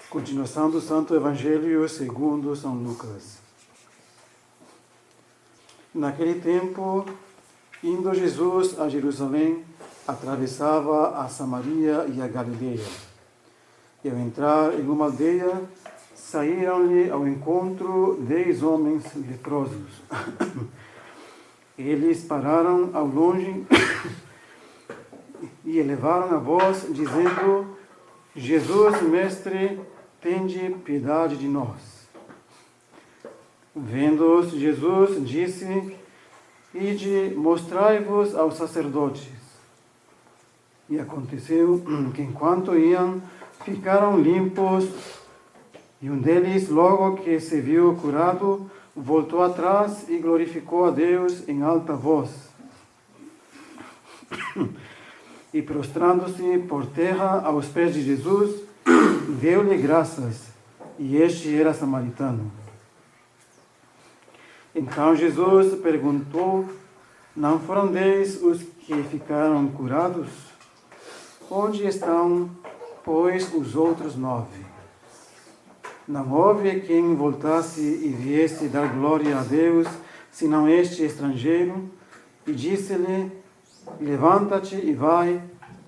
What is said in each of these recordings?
Continuação do Santo Evangelho segundo São Lucas. Naquele tempo, indo Jesus a Jerusalém, atravessava a Samaria e a Galileia. E ao entrar em uma aldeia, saíram-lhe ao encontro 10 homens leprosos. Eles pararam ao longe e elevaram a voz, dizendo: Jesus, mestre, tende piedade de nós. Vendo-os, Jesus disse: Ide, mostrai-vos aos sacerdotes. E aconteceu que, enquanto iam, ficaram limpos, e um deles, logo que se viu curado, voltou atrás e glorificou a Deus em alta voz. E prostrando-se por terra aos pés de Jesus, deu-lhe graças, e este era samaritano. Então Jesus perguntou: Não foram 10 os que ficaram curados? Onde estão, pois, os outros 9? Não houve quem voltasse e viesse dar glória a Deus, senão este estrangeiro, e disse-lhe: Levanta-te e vai,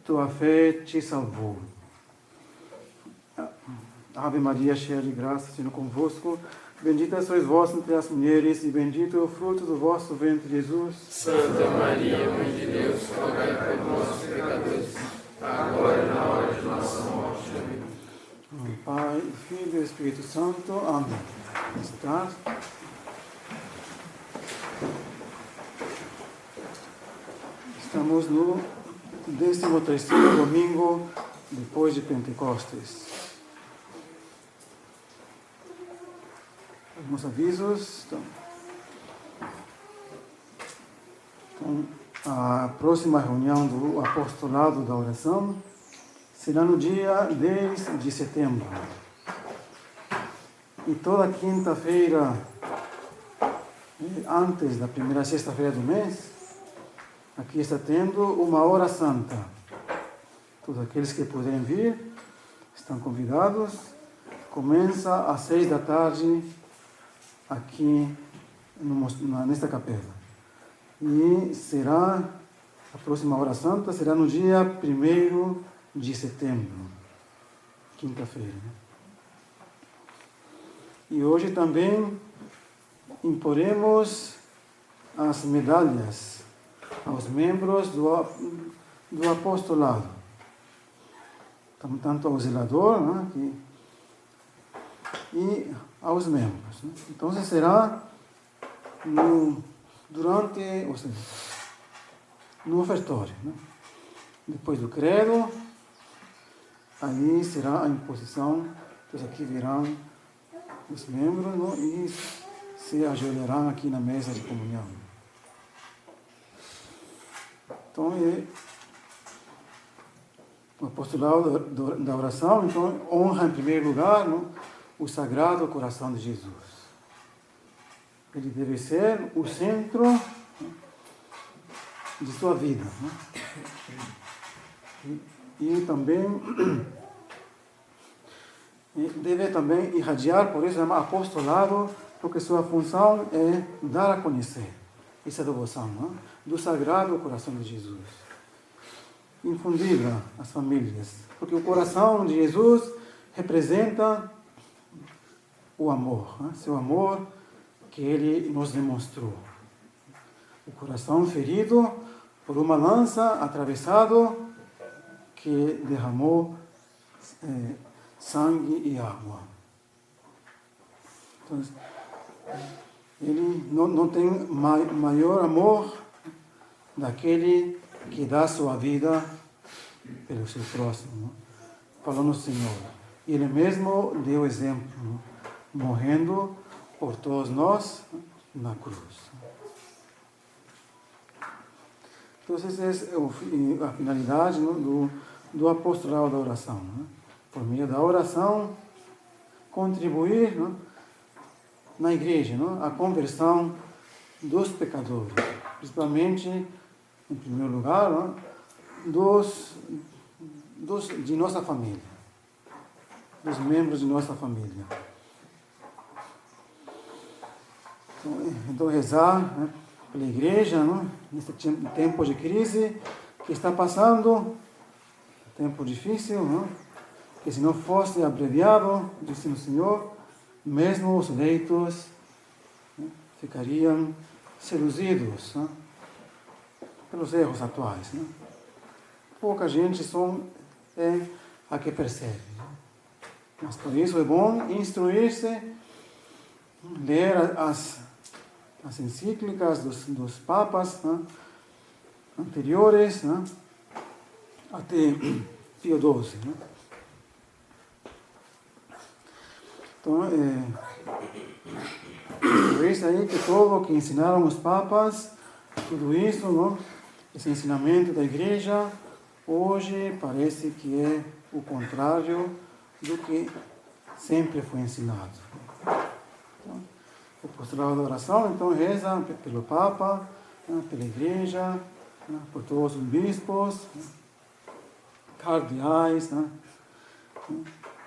tua fé te salvou. Ave Maria, cheia de graça, Senhor convosco. Bendita sois vós entre as mulheres, e bendito é o fruto do vosso ventre, Jesus. Santa Maria, Mãe de Deus, rogai por nós, pecadores, agora e na hora de nossa morte. Amém. Pai, Filho e Espírito Santo. Amém. Está. Estamos no 13º domingo depois de Pentecostes. Alguns avisos. Então, a próxima reunião do Apostolado da Oração será no dia 10 de setembro. E toda quinta-feira, antes da primeira sexta-feira do mês, aqui está tendo uma hora santa. Todos aqueles que puderem vir estão convidados. Começa às 6 da tarde aqui nesta capela. E será, a próxima hora santa será no dia 1º de setembro, quinta-feira. E hoje também imporemos as medalhas aos membros do apostolado, tanto ao zelador, né, e aos membros. Né? Então, será durante, ou seja, no ofertório. Né? Depois do credo, aí será a imposição. Então, aqui virão os membros, né, e se ajoelharão aqui na mesa de comunhão. Então, o apostolado da oração, então, honra em primeiro lugar, né, o Sagrado Coração de Jesus. Ele deve ser o centro, né, de sua vida. Né? E também deve também irradiar, por isso é apostolado, porque sua função é dar a conhecer essa devoção, né, do Sagrado Coração de Jesus. Infundir às famílias, porque o coração de Jesus representa o amor, né? Seu amor que Ele nos demonstrou. O coração ferido por uma lança, atravessado, que derramou sangue e água. Então, Ele não tem maior amor daquele que dá sua vida pelo seu próximo. Falou no Senhor. Ele mesmo deu exemplo, né? Morrendo por todos nós na cruz. Então, essa é a finalidade, né, do apostolado da oração. Né? Por meio da oração, contribuir, né, na igreja, né, a conversão dos pecadores, principalmente, em primeiro lugar, né, de nossa família. dos membros de nossa família. Então rezar, né, pela igreja, né, nesse tempo de crise que está passando, tempo difícil, né, que se não fosse abreviado, disse o Senhor, mesmo os leitos, né, ficariam seduzidos, né, pelos erros atuais. Né. Pouca gente é a que percebe. Né. Mas por isso é bom instruir-se, ler as encíclicas dos papas, né, anteriores, né, até Pio XII. Né. Então, por isso aí que tudo o que ensinaram os papas, tudo isso, não, esse ensinamento da igreja, hoje parece que é o contrário do que sempre foi ensinado. Então, o apostolado da oração, então, reza pelo Papa, né, pela igreja, né, por todos os bispos, né, cardeais, né,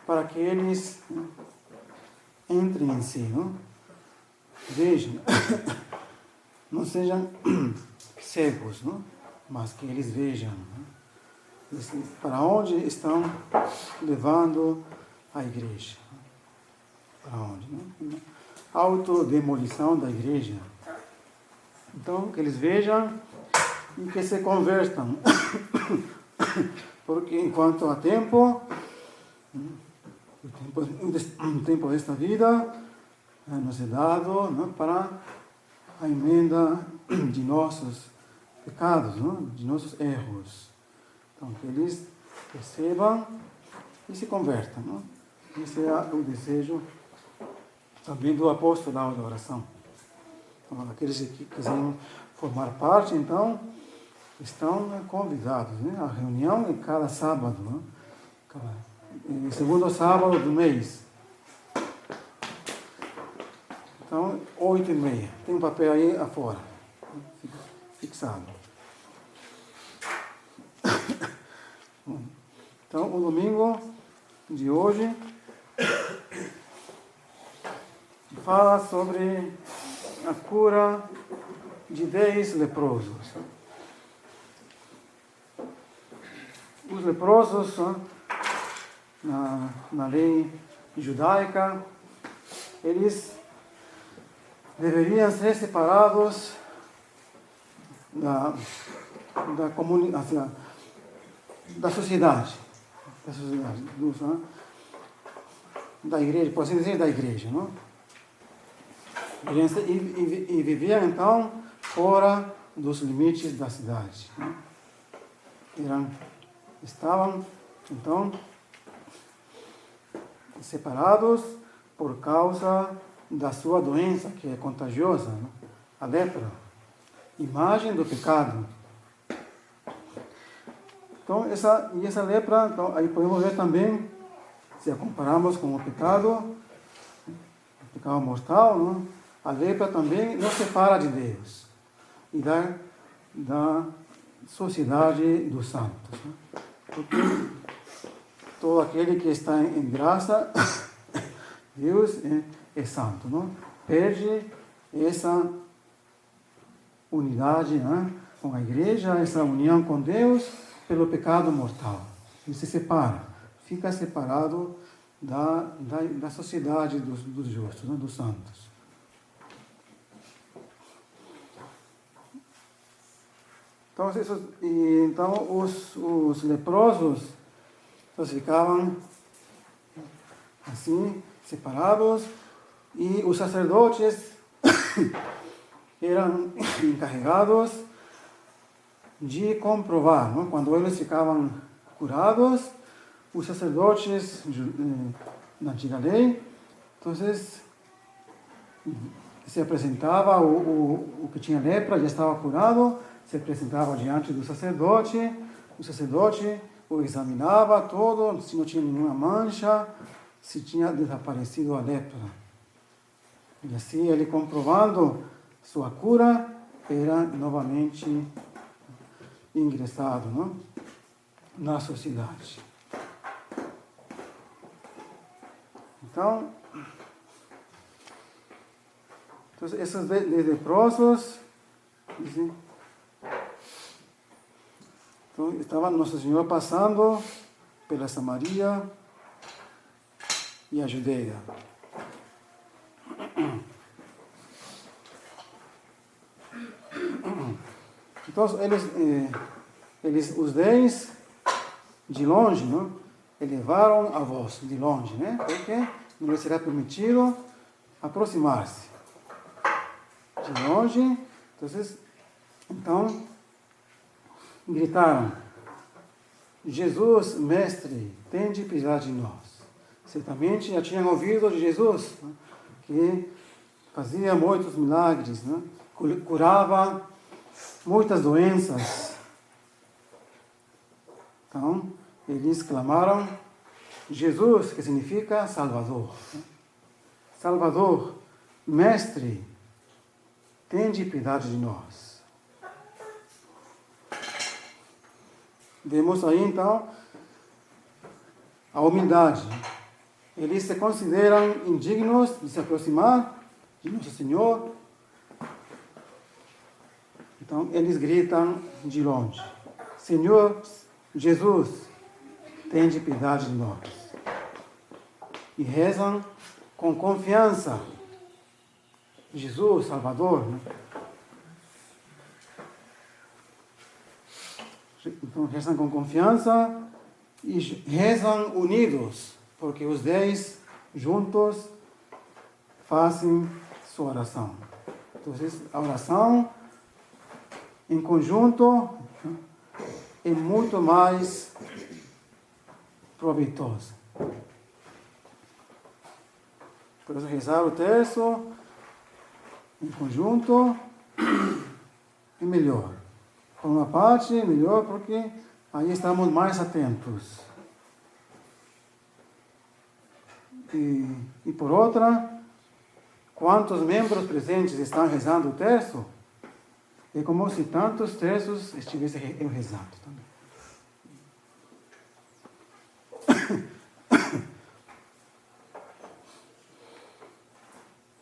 para que eles, né, entrem em si, não? Vejam, não sejam cegos, não? Mas que eles vejam, não? Para onde estão levando a igreja. Para onde? Não? Autodemolição da igreja. Então, que eles vejam e que se convertam. Porque enquanto há tempo, o tempo desta vida nos é dado, não, para a emenda de nossos pecados, não, de nossos erros. Então, que eles percebam e se convertam. Não? Esse é o desejo também do apostolado da oração. Então, aqueles que quiserem formar parte, então, estão convidados, né? A reunião é cada sábado, não? Segundo sábado do mês. Então, 8h30. Tem um papel aí afora, fixado. Então, o domingo de hoje fala sobre a cura de 10 leprosos. Os leprosos, na lei judaica, eles deveriam ser separados da sociedade, da igreja, por assim dizer, da igreja, não? E viviam então fora dos limites da cidade. Não? Estavam então separados por causa da sua doença, que é contagiosa, não? A lepra, imagem do pecado. Então, essa lepra, então, aí podemos ver também, se a compararmos com o pecado mortal, não? A lepra também nos separa de Deus e da sociedade dos santos. Não? Porque todo aquele que está em graça, Deus é santo, não? Perde essa unidade, né, com a igreja, essa união com Deus pelo pecado mortal. Ele se separa, fica separado da sociedade dos justos, né, dos santos. Então os leprosos ficavam assim, separados, e os sacerdotes eram encarregados de comprovar, não? Quando eles ficavam curados, os sacerdotes na antiga lei, então se apresentava o que tinha lepra, já estava curado, se apresentava diante do sacerdote, o sacerdote o examinava todo, se não tinha nenhuma mancha, se tinha desaparecido a lepra. E assim ele, comprovando sua cura, era novamente ingressado, não? Na sociedade. Então, esses 10 leprosos, dizem, então, estava Nosso Senhor passando pela Samaria e a Judeia. Então, eles os 10, de longe, não? Elevaram a voz, de longe, né? Porque não lhes será permitido aproximar-se. De longe, então, gritaram: Jesus, mestre, tende piedade de nós. Certamente já tinham ouvido de Jesus, né? Que fazia muitos milagres, né? Curava muitas doenças. Então, eles clamaram Jesus, que significa Salvador. Salvador, mestre, tende piedade de nós. Vemos aí então a humildade. Eles se consideram indignos de se aproximar de Nosso Senhor. Então eles gritam de longe: Senhor Jesus, tende piedade de nós. E rezam com confiança. Jesus, Salvador, né? Então rezam com confiança e rezam unidos, porque os 10 juntos fazem sua oração. Então, a oração em conjunto é muito mais proveitosa. Por isso, rezar o terço em conjunto é melhor. Por uma parte, é melhor porque aí estamos mais atentos. E por outra, quantos membros presentes estão rezando o terço, é como se tantos terços estivessem rezando também.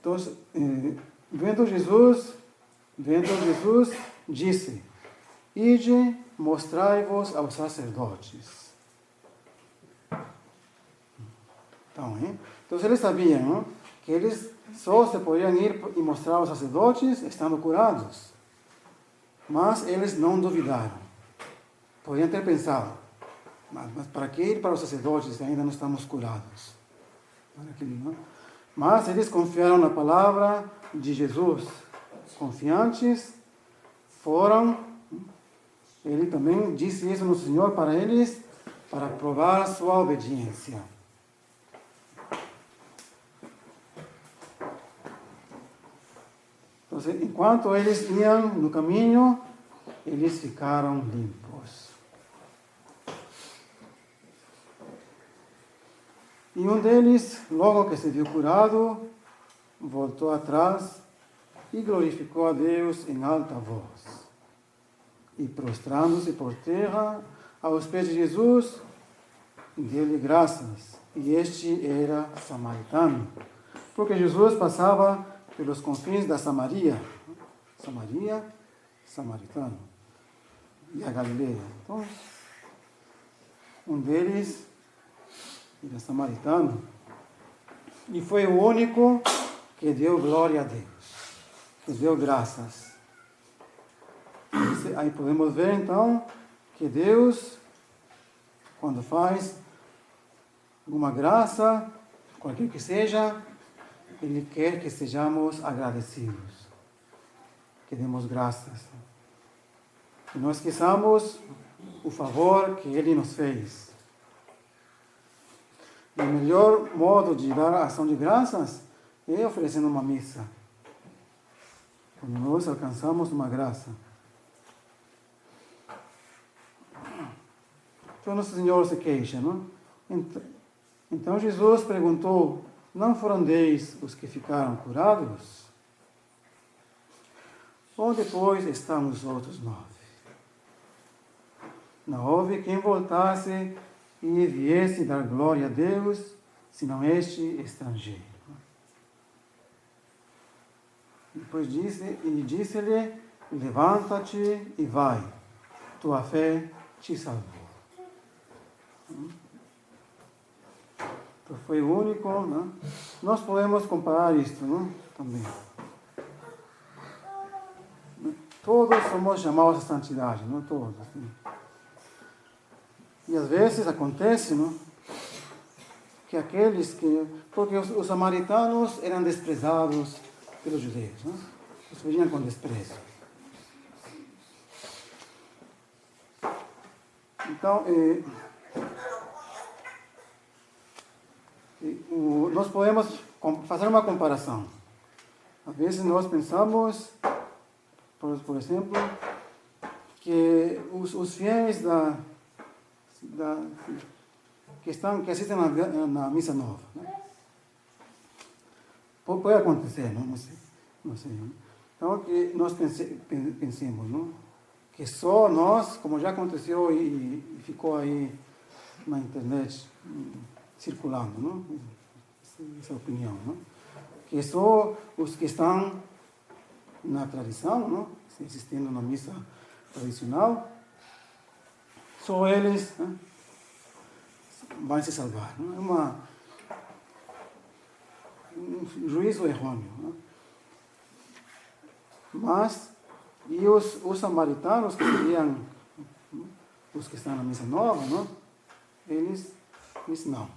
Então, vendo Jesus disse: Ide, mostrai-vos aos sacerdotes. Então eles sabiam, não? Que eles só se podiam ir e mostrar aos sacerdotes estando curados. Mas eles não duvidaram. Podiam ter pensado: mas para que ir para os sacerdotes se ainda não estamos curados? Mas eles confiaram na palavra de Jesus. Confiantes, foram. Ele também disse isso no Senhor para eles, para provar a sua obediência. Então, enquanto eles iam no caminho, eles ficaram limpos. E um deles, logo que se viu curado, voltou atrás e glorificou a Deus em alta voz. E prostrando-se por terra, aos pés de Jesus, deu-lhe graças. E este era samaritano, porque Jesus passava pelos confins da Samaria. Samaria, samaritano. E a Galileia. Então, um deles era samaritano. E foi o único que deu glória a Deus, que deu graças. Aí podemos ver então que Deus, quando faz alguma graça, qualquer que seja, Ele quer que sejamos agradecidos, que demos graças, que não esqueçamos o favor que Ele nos fez. E o melhor modo de dar a ação de graças é oferecendo uma missa, quando nós alcançamos uma graça. Então, Nosso Senhor se queixa, não? Então Jesus perguntou: não foram 10 os que ficaram curados? Ou depois estão os outros 9? Não houve quem voltasse e viesse dar glória a Deus, senão este estrangeiro. Depois disse-lhe, levanta-te e vai, tua fé te salvou. Então foi o único, né? Nós podemos comparar isto, né? Também. Todos somos chamados à santidade, não todos. Né? E às vezes acontece, não? Que aqueles que... Porque os samaritanos eram desprezados pelos judeus, não? Os viam com desprezo. Então, nós podemos fazer uma comparação. Às vezes nós pensamos, por exemplo, que os fiéis que assistem na missa nova, né? Pode acontecer, não sei. Então, que nós pensemos, não? Que só nós, como já aconteceu e ficou aí na internet circulando, não? Essa opinião, não? Que só os que estão na tradição, não? Assistindo na missa tradicional, só eles, né, vão se salvar. Não? É um juízo errôneo. Não? Mas, e os samaritanos, que seriam os que estão na missa nova, não? Eles não.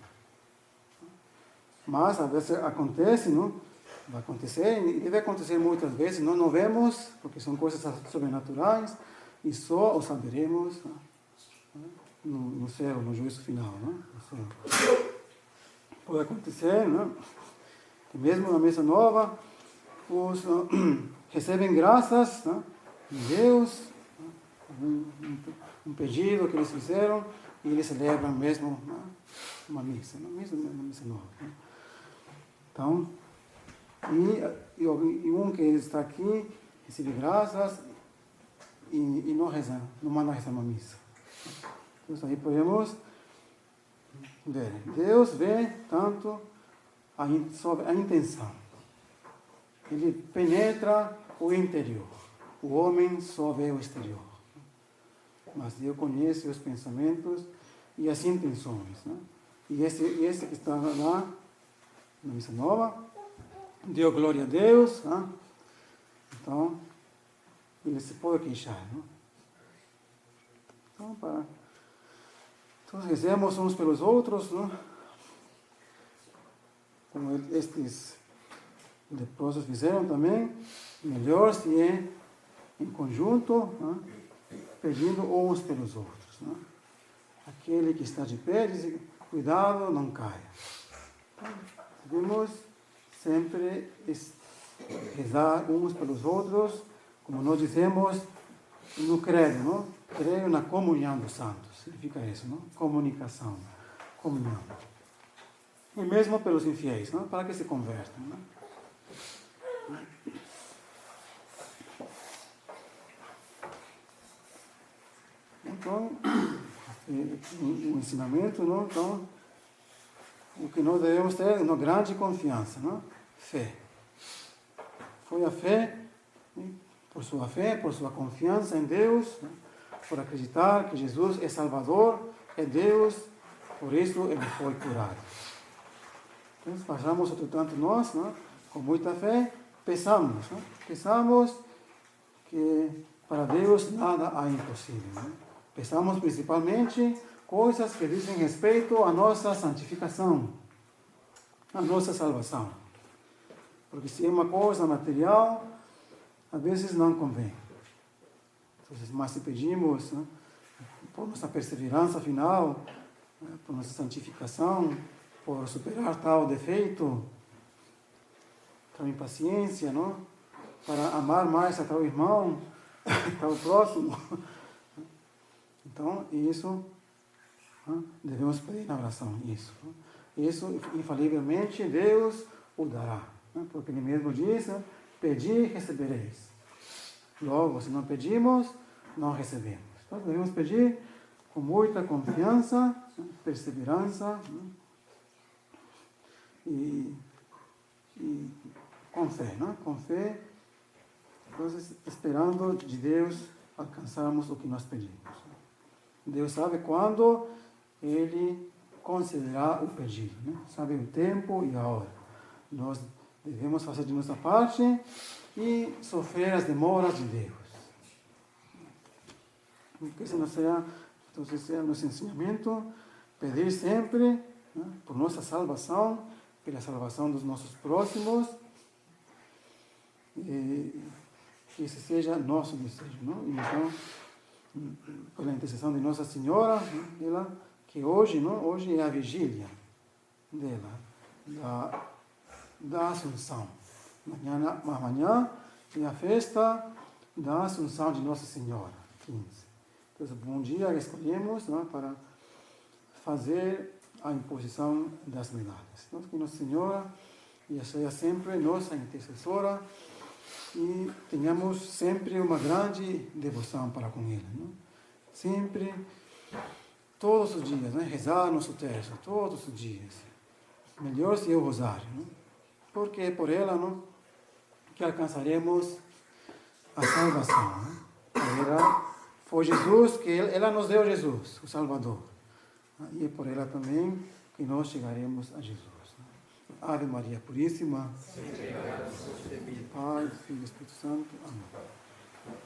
Mas, às vezes acontece, não? Vai acontecer, e deve acontecer muitas vezes, nós não vemos, porque são coisas sobrenaturais, e só o saberemos, no céu, no juízo final. Não? No céu. Pode acontecer, não? Que mesmo na missa nova, os recebem graças, não? De Deus, um pedido que eles fizeram, e eles celebram mesmo, não? Uma missa, uma missa nova. Não? Então, e um que está aqui recebe graças e não reza, não manda rezar uma missa. Então aí podemos ver. Deus vê tanto sobre a intenção. Ele penetra o interior. O homem só vê o exterior. Mas Deus conhece os pensamentos e as intenções. Né? E esse que está lá na missa nova, deu glória a Deus, né? Então, ele se pode queixar. Não? Então, rezemos uns pelos outros, não? Como estes leprosos fizeram também, melhor se é em conjunto, não? Pedindo uns pelos outros. Não? Aquele que está de pé diz, cuidado, não caia. Então, devemos sempre rezar uns pelos outros, como nós dizemos no credo, não? Creio na comunhão dos santos, significa isso, não? Comunicação, comunhão. E mesmo pelos infiéis, não? Para que se convertam. Não? Então, o ensinamento, não? Então, o que nós devemos ter é uma grande confiança, não? Fé. Foi a fé, por sua fé, por sua confiança em Deus, né? Por acreditar que Jesus é Salvador, é Deus, por isso ele foi curado. Então, façamos outro tanto nós, né? Com muita fé, pensamos, né? Pensamos que para Deus nada há impossível. Né? Pensamos principalmente coisas que dizem respeito à nossa santificação, à nossa salvação. Porque se é uma coisa material, às vezes não convém. Mas se pedimos, né, por nossa perseverança final, né, por nossa santificação, por superar tal defeito, tal impaciência, não? Para amar mais a tal irmão, tal próximo. Então, isso devemos pedir na oração. Isso, infalivelmente, Deus o dará. Porque Ele mesmo diz, pedi e recebereis. Logo, se não pedimos, não recebemos. Então, devemos pedir com muita confiança, perseverança, e com fé, né? Com fé, então, esperando de Deus alcançarmos o que nós pedimos. Deus sabe quando Ele concederá o pedido, né? Sabe o tempo e a hora. Nós devemos fazer de nossa parte e sofrer as demoras de Deus. Que esse não seja, então, seja nosso ensinamento, pedir sempre, né, por nossa salvação, pela salvação dos nossos próximos, e que esse seja nosso desejo. Não? Então, pela intercessão de Nossa Senhora, né, ela, que hoje, não, hoje é a vigília dela, da Assunção. Amanhã é a festa da Assunção de Nossa Senhora, 15. Então, bom dia que escolhemos, não, para fazer a imposição das medalhas. Então, que Nossa Senhora seja sempre nossa intercessora e tenhamos sempre uma grande devoção para com Ele. Não? Sempre, todos os dias, né? Rezar nosso terço, todos os dias. Melhor se é o rosário, não? Porque é por ela, não, que alcançaremos a salvação. Não? Foi Jesus que ela nos deu Jesus, o Salvador. E é por ela também que nós chegaremos a Jesus. Ave Maria Puríssima, Pai, Filho e Espírito Santo. Amém.